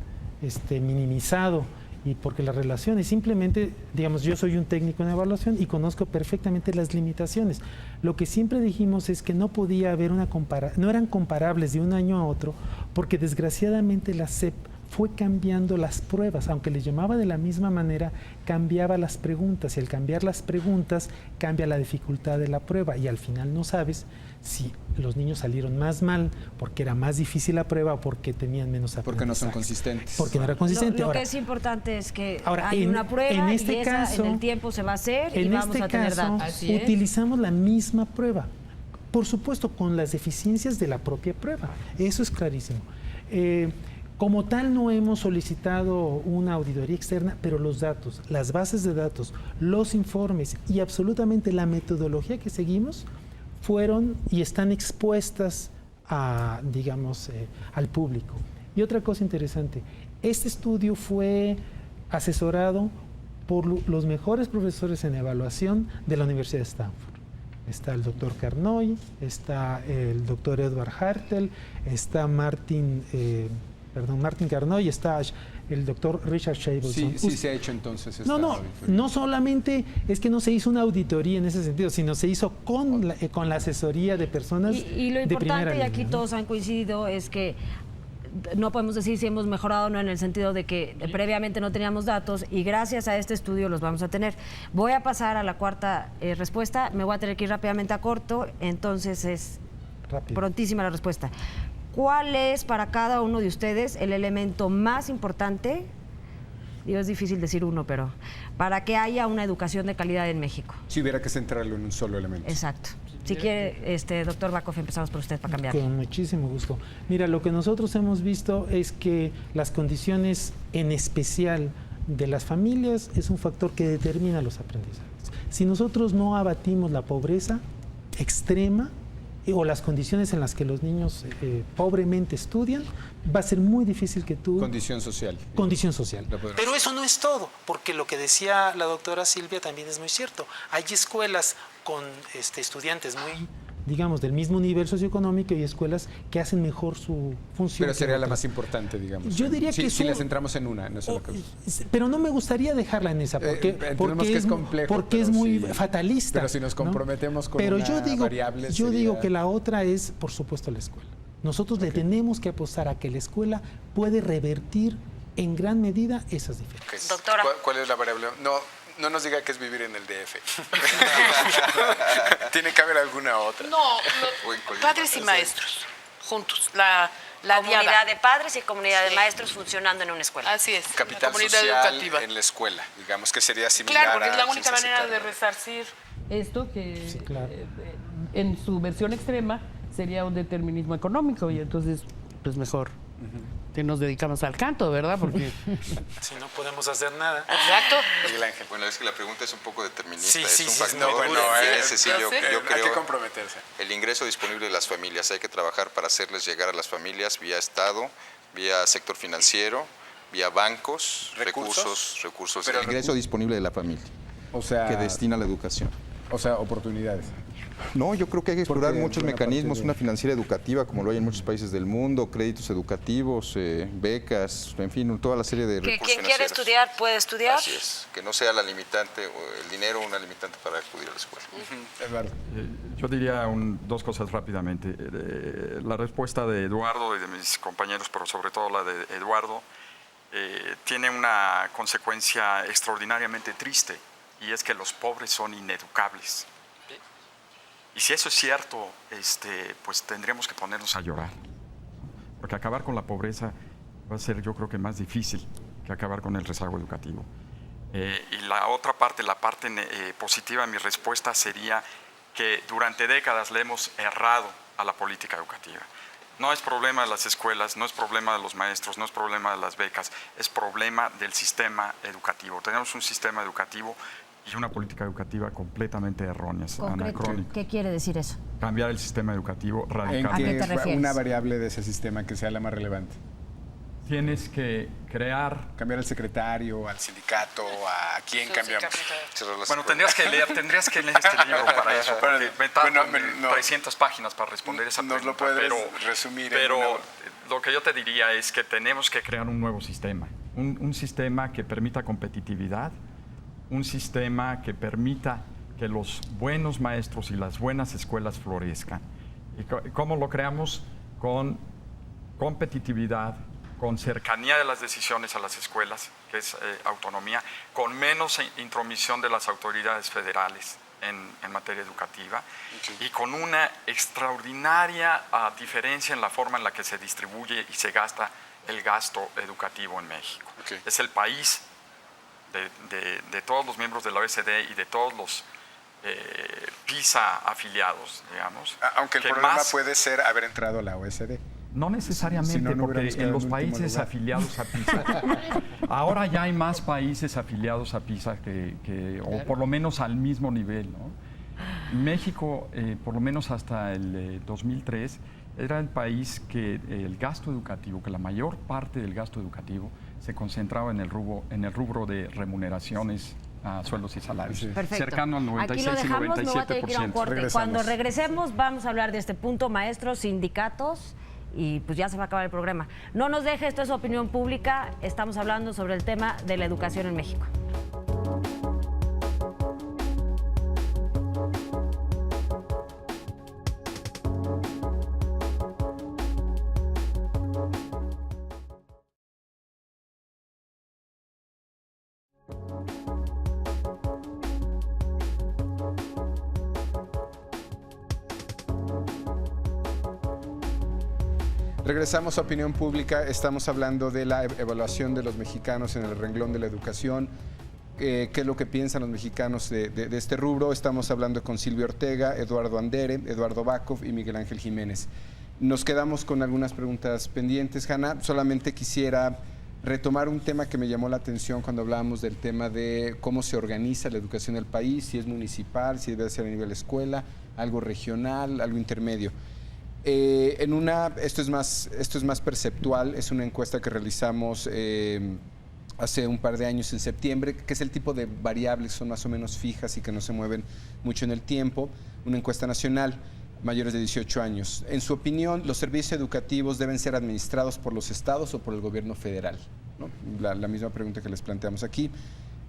minimizado, y porque las relaciones, simplemente, digamos, yo soy un técnico en evaluación y conozco perfectamente las limitaciones. Lo que siempre dijimos es que no podía haber no eran comparables de un año a otro, porque desgraciadamente la SEP fue cambiando las pruebas, aunque les llamaba de la misma manera, cambiaba las preguntas, y al cambiar las preguntas cambia la dificultad de la prueba, y al final no sabes si los niños salieron más mal porque era más difícil la prueba o porque tenían menos aprendizaje. Porque no son consistentes. Porque no era consistente. Lo que es importante es que hay una prueba y esa en el tiempo se va a hacer y vamos a tener datos. Utilizamos la misma prueba, por supuesto con las deficiencias de la propia prueba, eso es clarísimo. Como tal, no hemos solicitado una auditoría externa, pero los datos, las bases de datos, los informes y absolutamente la metodología que seguimos fueron y están expuestas a, digamos, al público. Y otra cosa interesante, este estudio fue asesorado por los mejores profesores en evaluación de la Universidad de Stanford. Está el doctor Carnoy, está el doctor Edward Hartel, está Martin Carnoy, está el doctor Richard Shabelson. Sí se ha hecho entonces esta auditoría. No solamente es que no se hizo una auditoría en ese sentido, sino se hizo con la asesoría de personas de primera línea. Y lo importante, y aquí todos han coincidido, es que no podemos decir si hemos mejorado o no, en el sentido de que previamente no teníamos datos y gracias a este estudio los vamos a tener. Voy a pasar a la cuarta respuesta, me voy a tener que ir rápidamente a corto, entonces es prontísima la respuesta. ¿Cuál es para cada uno de ustedes el elemento más importante? Digo, es difícil decir uno, pero para que haya una educación de calidad en México. Si hubiera que centrarlo en un solo elemento. Exacto. Si quiere, doctor Backhoff, empezamos por usted para cambiar. Con muchísimo gusto. Mira, lo que nosotros hemos visto es que las condiciones, en especial de las familias, es un factor que determina los aprendizajes. Si nosotros no abatimos la pobreza extrema o las condiciones en las que los niños pobremente estudian, va a ser muy difícil que tú... Condición social. Condición social. Pero eso no es todo, porque lo que decía la doctora Silvia también es muy cierto. Hay escuelas con estudiantes muy... digamos, del mismo nivel socioeconómico y escuelas que hacen mejor su función. Pero sería la más importante, digamos. Yo diría que si la centramos en una, no solo pero no me gustaría dejarla en esa, porque es complejo, porque es muy fatalista. Pero si nos comprometemos con variable, yo digo que la otra es, por supuesto, la escuela. Nosotros le tenemos que apostar a que la escuela puede revertir en gran medida esas diferencias. Doctora. ¿Cuál es la variable? No nos diga que es vivir en el DF. ¿Tiene que haber alguna otra? No, padres y maestros, juntos. La comunidad diada de padres y comunidad de maestros funcionando en una escuela. Así es. Capital social educativa en la escuela, digamos que sería similar. Claro, porque es la única manera de resarcir esto que en su versión extrema sería un determinismo económico y entonces pues mejor que nos dedicamos al canto, ¿verdad? Porque si no podemos hacer nada. Exacto. Miguel Ángel. Bueno, es que la pregunta es un poco determinista. Sí, es un factor. no, bueno, yo creo hay que comprometerse. El ingreso disponible de las familias. Hay que trabajar para hacerles llegar a las familias vía Estado, vía sector financiero, vía bancos, recursos. Pero el ingreso disponible de la familia. O sea, que destina a la educación. O sea, oportunidades. No, yo creo que hay que explorar muchos mecanismos, una financiera educativa como lo hay en muchos países del mundo, créditos educativos, becas, en fin, toda la serie de recursos quien quiere estudiar puede estudiar. Así es, que no sea la limitante o el dinero una limitante para acudir a la escuela. Eduardo. Yo diría dos cosas rápidamente. La respuesta de Eduardo y de mis compañeros, pero sobre todo la de Eduardo, tiene una consecuencia extraordinariamente triste, y es que los pobres son ineducables. Y si eso es cierto, pues tendríamos que ponernos a llorar. Porque acabar con la pobreza va a ser, yo creo que más difícil que acabar con el rezago educativo. Y la otra parte, la parte positiva de mi respuesta sería que durante décadas le hemos errado a la política educativa. No es problema de las escuelas, no es problema de los maestros, no es problema de las becas, es problema del sistema educativo. Tenemos un sistema educativo y una política educativa completamente erróneas, anacrónicas. ¿Qué quiere decir eso? Cambiar el sistema educativo radicalmente. ¿A qué te refieres? Una variable de ese sistema que sea la más relevante. Tienes que cambiar al secretario, al sindicato, a quién cambiamos. Bueno, tendrías que leer este libro para eso, porque me 300 páginas para responder esa pregunta. Nos lo puedes resumir. Pero lo que yo te diría es que tenemos que crear un nuevo sistema, un sistema que permita competitividad, un sistema que permita que los buenos maestros y las buenas escuelas florezcan. ¿Y cómo lo creamos? Con competitividad, con cercanía de las decisiones a las escuelas, que es autonomía, con menos intromisión de las autoridades federales en materia educativa, y con una extraordinaria diferencia en la forma en la que se distribuye y se gasta el gasto educativo en México. Es el país de todos los miembros de la OECD y de todos los PISA afiliados, digamos. Aunque el problema puede ser haber entrado a la OECD. No necesariamente, porque en los países afiliados a PISA, ahora ya hay más países afiliados a PISA que o por lo menos al mismo nivel, ¿no? México, por lo menos hasta el 2003, era el país que el gasto educativo, que la mayor parte del gasto educativo se concentraba en el rubro de remuneraciones a sueldos y salarios. Perfecto. Cercano al 96 Aquí lo dejamos, y 97%. me voy a tener que ir a un corte. Cuando regresemos vamos a hablar de este punto, maestros, sindicatos, y pues ya se va a acabar el programa. No nos deje, esto es Opinión Pública, estamos hablando sobre el tema de la educación en México. Regresamos a Opinión Pública, estamos hablando de la evaluación de los mexicanos en el renglón de la educación, qué es lo que piensan los mexicanos de este rubro. Estamos hablando con Silvia Ortega, Eduardo Andere, Eduardo Bacov y Miguel Ángel Jiménez. Nos quedamos con algunas preguntas pendientes, Hanna. Solamente quisiera retomar un tema que me llamó la atención cuando hablábamos del tema de cómo se organiza la educación del país, si es municipal, si debe ser a nivel escuela, algo regional, algo intermedio. Esto es más perceptual, es una encuesta que realizamos hace un par de años en septiembre, que es el tipo de variables son más o menos fijas y que no se mueven mucho en el tiempo, una encuesta nacional, mayores de 18 años. En su opinión, ¿los servicios educativos deben ser administrados por los estados o por el gobierno federal? ¿No? La misma pregunta que les planteamos aquí.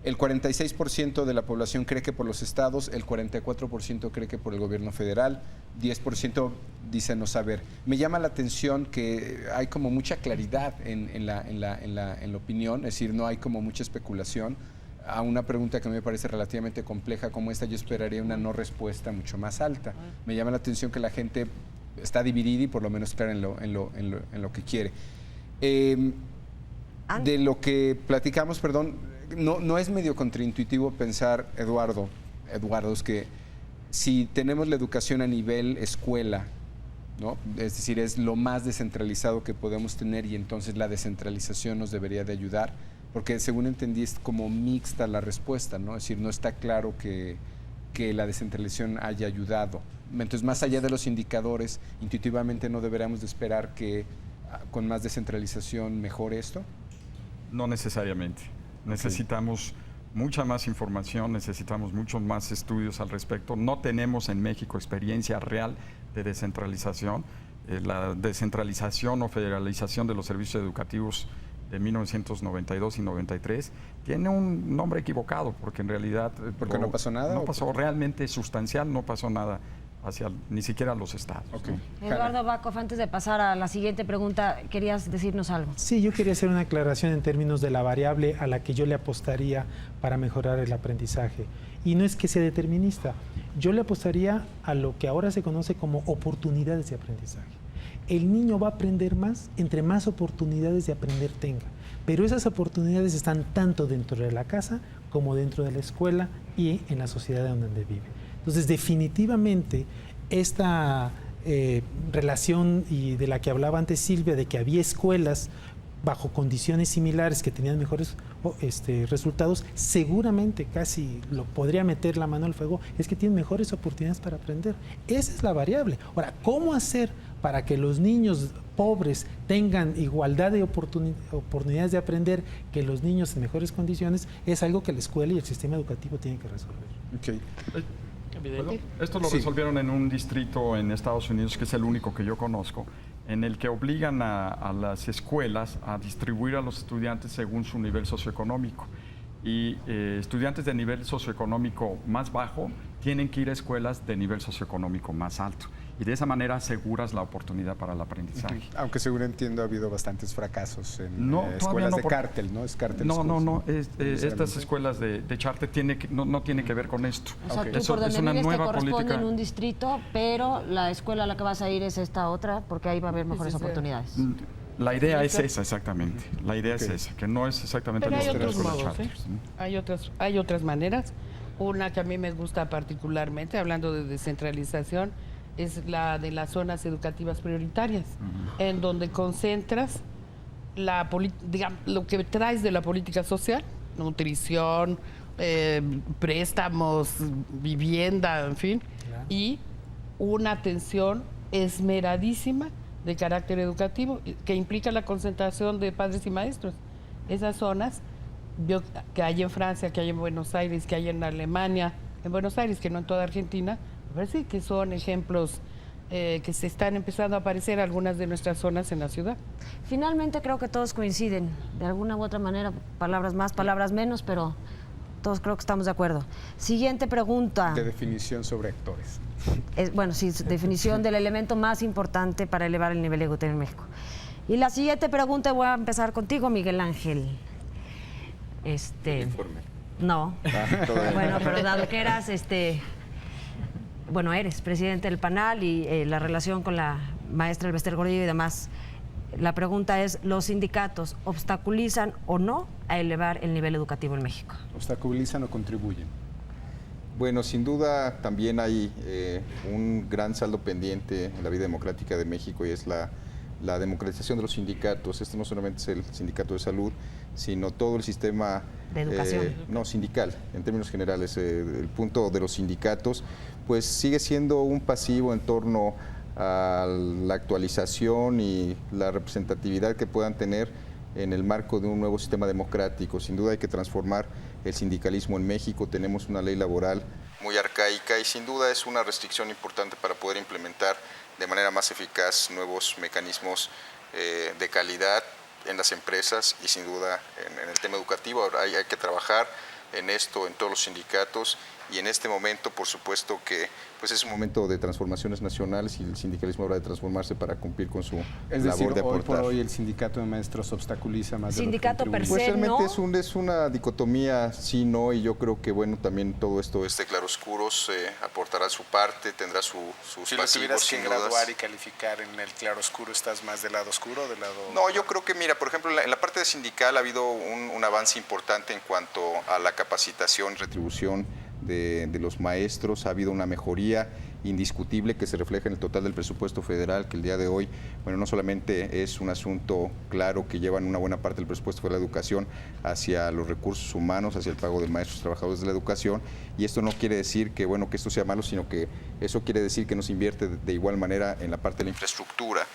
El 46% de la población cree que por los estados, el 44% cree que por el gobierno federal, 10% dice no saber. Me llama la atención que hay como mucha claridad en la opinión, es decir, no hay como mucha especulación. A una pregunta que a mí me parece relativamente compleja como esta, yo esperaría una no respuesta mucho más alta. Me llama la atención que la gente está dividida y por lo menos clara en lo que quiere. De lo que platicamos, perdón, no es medio contraintuitivo pensar, Eduardo, es que si tenemos la educación a nivel escuela, ¿no? Es decir, es lo más descentralizado que podemos tener y entonces la descentralización nos debería de ayudar, porque según entendí es como mixta la respuesta, ¿no? Es decir, no está claro que la descentralización haya ayudado. Entonces, más allá de los indicadores, intuitivamente no deberíamos de esperar que con más descentralización mejore esto. No necesariamente. Necesitamos mucha más información, necesitamos muchos más estudios al respecto. No tenemos en México experiencia real de descentralización. La descentralización o federalización de los servicios educativos de 1992 y 93 tiene un nombre equivocado, porque en realidad... ¿Porque no pasó nada? No pasó realmente sustancial, no pasó nada hacia ni siquiera los estados. Okay. Eduardo Bacov, antes de pasar a la siguiente pregunta, ¿querías decirnos algo? Sí, yo quería hacer una aclaración en términos de la variable a la que yo le apostaría para mejorar el aprendizaje. Y no es que sea determinista, yo le apostaría a lo que ahora se conoce como oportunidades de aprendizaje. El niño va a aprender más entre más oportunidades de aprender tenga, pero esas oportunidades están tanto dentro de la casa como dentro de la escuela y en la sociedad donde vive. Entonces, definitivamente, esta relación y de la que hablaba antes Silvia, de que había escuelas bajo condiciones similares que tenían mejores resultados, seguramente casi lo podría meter la mano al fuego, es que tienen mejores oportunidades para aprender. Esa es la variable. Ahora, ¿cómo hacer para que los niños pobres tengan igualdad de oportunidades de aprender que los niños en mejores condiciones? Es algo que la escuela y el sistema educativo tienen que resolver. Okay. Esto lo resolvieron en un distrito en Estados Unidos, que es el único que yo conozco, en el que obligan a las escuelas a distribuir a los estudiantes según su nivel socioeconómico. Y estudiantes de nivel socioeconómico más bajo tienen que ir a escuelas de nivel socioeconómico más alto. Y de esa manera aseguras la oportunidad para el aprendizaje. Aunque según entiendo ha habido bastantes fracasos en escuelas de cártel, ¿no? Es cártel. Estas escuelas de charter no tienen que ver con esto. O sea, tú por donde vives te corresponde en un distrito, pero la escuela a la que vas a ir es esta otra, porque ahí va a haber mejores oportunidades. La idea es esa, exactamente. La idea es esa, que no es exactamente pero los hay otros escuelas modos, charters, ¿no? Hay otras maneras. Una que a mí me gusta particularmente, hablando de descentralización, es la de las zonas educativas prioritarias, en donde concentras lo que traes de la política social, nutrición, préstamos, vivienda, en fin, y una atención esmeradísima de carácter educativo que implica la concentración de padres y maestros. Esas zonas que hay en Francia, que hay en Buenos Aires, que hay en Alemania, en Buenos Aires, que no en toda Argentina, me parece que son ejemplos que se están empezando a aparecer algunas de nuestras zonas en la ciudad. Finalmente creo que todos coinciden, de alguna u otra manera, palabras más, palabras menos, pero todos creo que estamos de acuerdo. Siguiente pregunta. De definición sobre actores. Bueno, sí, definición del elemento más importante para elevar el nivel educativo en México. Y la siguiente pregunta, voy a empezar contigo, Miguel Ángel. Informe. No. Bueno, pero dado que eras bueno, eres presidente del PANAL y la relación con la maestra Elbester Gordillo y demás. La pregunta es, ¿los sindicatos obstaculizan o no a elevar el nivel educativo en México? ¿Obstaculizan o contribuyen? Bueno, sin duda también hay un gran saldo pendiente en la vida democrática de México y es la democratización de los sindicatos. Esto no solamente es el sindicato de salud, sino todo el sistema de educación. No, sindical, en términos generales. El punto de los sindicatos pues sigue siendo un pasivo en torno a la actualización y la representatividad que puedan tener en el marco de un nuevo sistema democrático. Sin duda hay que transformar el sindicalismo en México. Tenemos una ley laboral muy arcaica y sin duda es una restricción importante para poder implementar de manera más eficaz nuevos mecanismos de calidad en las empresas y sin duda en el tema educativo. Ahora hay que trabajar en esto en todos los sindicatos y en este momento por supuesto que pues es un momento de transformaciones nacionales y el sindicalismo habrá de transformarse para cumplir con su labor de aportar. Hoy por hoy el sindicato de maestros obstaculiza más sindicato de lo que per se, pues realmente ¿no? es una dicotomía sí, no, y yo creo que bueno, también todo esto claroscuros aportará su parte, tendrá sus si pasivos. Si lo tuvieras que graduar dudas. y calificar en el claroscuro, ¿estás más del lado oscuro o del lado...? No, yo creo que mira, por ejemplo, en la parte sindical ha habido un avance importante en cuanto a la capacitación y retribución de los maestros. Ha habido una mejoría indiscutible que se refleja en el total del presupuesto federal, que el día de hoy, bueno, no solamente es un asunto claro que llevan una buena parte del presupuesto de la educación hacia los recursos humanos, hacia el pago de maestros trabajadores de la educación, y esto no quiere decir que, bueno, que esto sea malo, sino que eso quiere decir que no se invierte de igual manera en la parte de la infraestructura.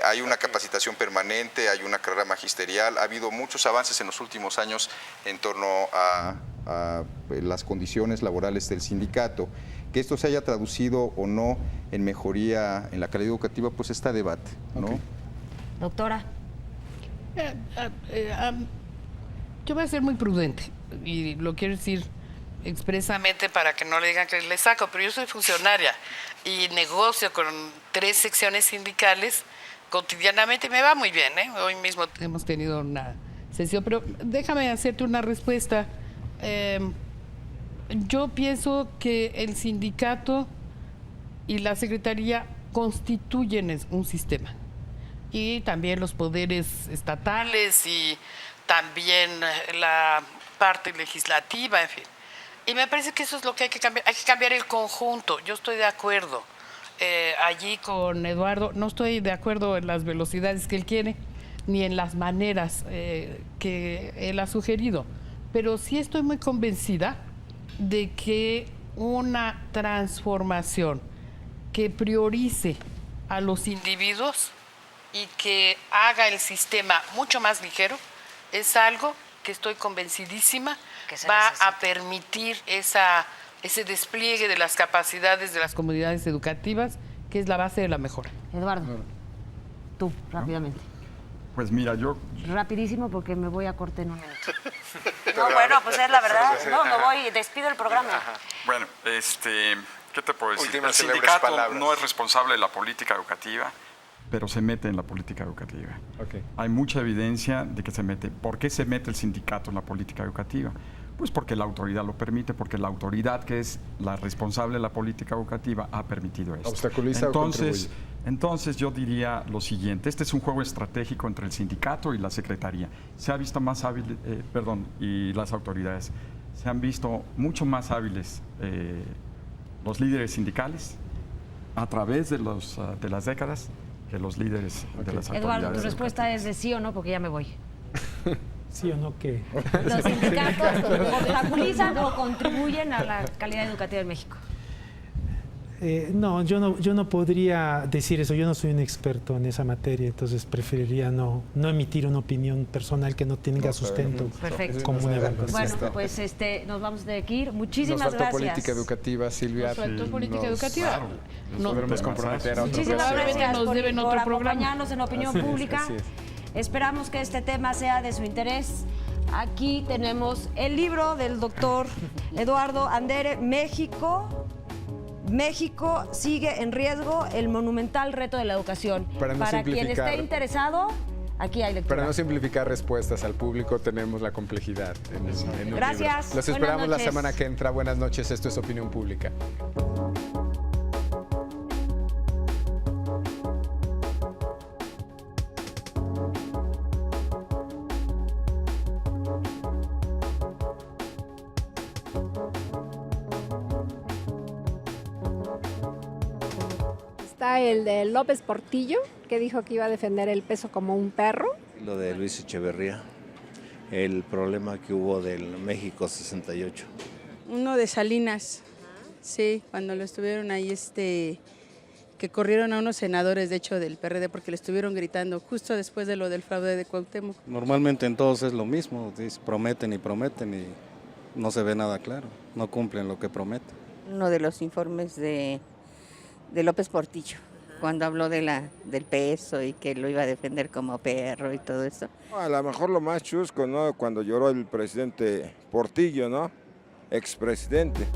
Hay una capacitación permanente, hay una carrera magisterial, ha habido muchos avances en los últimos años en torno a las condiciones laborales del sindicato. Que esto se haya traducido o no en mejoría en la calidad educativa, pues está a debate, ¿no? Okay. Doctora. Yo voy a ser muy prudente y lo quiero decir expresamente para que no le digan que le saco, pero yo soy funcionaria y negocio con 3 secciones sindicales cotidianamente y me va muy bien, ¿eh? Hoy mismo hemos tenido una sesión, pero déjame hacerte una respuesta. Yo pienso que el sindicato y la secretaría constituyen un sistema y también los poderes estatales y también la parte legislativa, en fin. Y me parece que eso es lo que hay que cambiar el conjunto. Yo estoy de acuerdo allí con Eduardo, no estoy de acuerdo en las velocidades que él quiere ni en las maneras que él ha sugerido, pero sí estoy muy convencida de que una transformación que priorice a los individuos y que haga el sistema mucho más ligero es algo que estoy convencidísima va a permitir ese despliegue de las capacidades de las comunidades educativas, que es la base de la mejora. Eduardo, tú, rápidamente. Pues mira, yo... Rapidísimo porque me voy a corte en un minuto. No, bueno, pues es la verdad. No, me voy, despido el programa. Ajá. Bueno, ¿qué te puedo decir? Últimas el sindicato palabras. no es responsable de la política educativa, pero se mete en la política educativa. Okay. Hay mucha evidencia de que se mete. ¿Por qué se mete el sindicato en la política educativa? Pues porque la autoridad lo permite, porque la autoridad que es la responsable de la política educativa ha permitido esto. ¿Obstaculiza o contribuye? Entonces yo diría lo siguiente, este es un juego estratégico entre el sindicato y la secretaría. Se ha visto más hábil, y las autoridades, se han visto mucho más hábiles los líderes sindicales a través de las décadas que los líderes de las autoridades. Eduardo, tu respuesta es de sí o no, porque ya me voy. ¿Sí o no qué? ¿Los sindicatos obstaculizan o contribuyen a la calidad educativa en México? No, yo no podría decir eso, yo no soy un experto en esa materia, entonces preferiría no emitir una opinión personal que no tenga sustento. Perfecto. Como una evaluación. Bueno, pues nos vamos a tener que ir. Muchísimas nos faltó gracias. política educativa, Silvia. Nos faltó política educativa. Claro, nos podemos comprometer a otro Muchísimas programa. gracias Nos deben por otro programa. acompañarnos en Opinión Pública. Así es. Esperamos que este tema sea de su interés. Aquí tenemos el libro del doctor Eduardo Andere, México sigue en riesgo, el monumental reto de la educación. Para quien esté interesado, aquí hay lectura. Para no simplificar respuestas al público, tenemos la complejidad en un Gracias. libro. Los Buenas esperamos la noches. semana que entra. Buenas noches, esto es Opinión Pública. Está el de López Portillo, que dijo que iba a defender el peso como un perro. Lo de Luis Echeverría, el problema que hubo del México 68. Uno de Salinas, sí, cuando lo estuvieron ahí, que corrieron a unos senadores, de hecho, del PRD, porque le estuvieron gritando justo después de lo del fraude de Cuauhtémoc. Normalmente en todos es lo mismo, prometen y no se ve nada claro, no cumplen lo que prometen. Uno de los informes de López Portillo, cuando habló del peso y que lo iba a defender como perro y todo eso. A lo mejor lo más chusco, ¿no? Cuando lloró el presidente Portillo, ¿no? Expresidente.